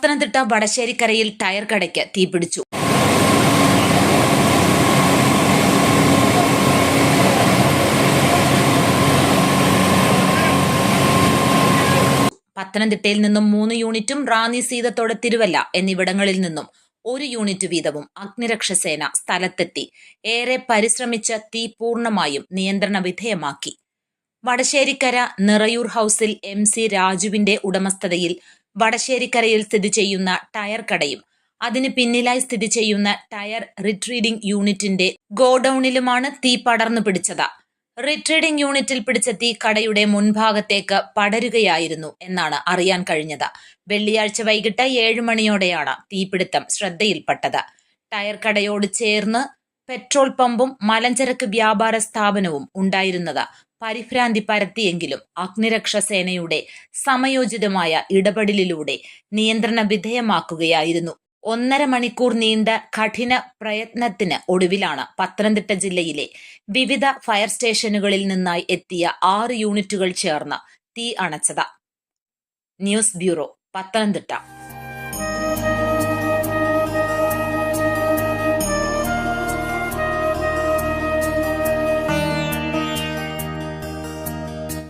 Pathanamthitta വടശ്ശേരിക്കരയിൽ tyre കടയ്ക്ക് തീപിടിച്ചു. പത്തനംതിട്ടയിൽ നിന്നും 3 യൂണിറ്റും റാന്നി സീതത്തോട് തിരുവല്ല എന്നിവിടങ്ങളിൽ നിന്നും 1 യൂണിറ്റ് വീതവും അഗ്നിരക്ഷാസേന സ്ഥലത്തെത്തി ഏറെ പരിശ്രമിച്ച് തീ പൂർണ്ണമായും നിയന്ത്രണ വിധേയമാക്കി. വടശ്ശേരിക്കര നിറയൂർ ഹൌസിൽ MC രാജുവിന്റെ ഉടമസ്ഥതയിൽ വടശ്ശേരിക്കരയിൽ സ്ഥിതി ചെയ്യുന്ന ടയർ കടയും അതിന് പിന്നിലായി സ്ഥിതി ചെയ്യുന്ന ടയർ റിട്രീഡിംഗ് യൂണിറ്റിന്റെ ഗോഡൌണിലുമാണ് തീ പടർന്നു പിടിച്ചത്. റിട്രീഡിംഗ് യൂണിറ്റിൽ പിടിച്ച തീ കടയുടെ മുൻഭാഗത്തേക്ക് പടരുകയായിരുന്നു എന്നാണ് അറിയാൻ കഴിഞ്ഞത്. വെള്ളിയാഴ്ച വൈകിട്ട് 7 മണിയോടെയാണ് തീപിടുത്തം ശ്രദ്ധയിൽപ്പെട്ടത്. ടയർ കടയോട് ചേർന്ന് പെട്രോൾ പമ്പും മലഞ്ചരക്ക് വ്യാപാര സ്ഥാപനവും ഉണ്ടായിരുന്നത് പരിഭ്രാന്തി പരത്തിയെങ്കിലും അഗ്നിരക്ഷാസേനയുടെ സമയോചിതമായ ഇടപെടലിലൂടെ നിയന്ത്രണ വിധേയമാക്കുകയായിരുന്നു. 1.5 മണിക്കൂർ നീണ്ട കഠിന പ്രയത്നത്തിന് ഒടുവിലാണ് പത്തനംതിട്ട ജില്ലയിലെ വിവിധ ഫയർ സ്റ്റേഷനുകളിൽ നിന്നായി എത്തിയ 6 യൂണിറ്റുകൾ ചേർന്ന് തീ അണച്ചത്. News bureau, Pathanamthitta.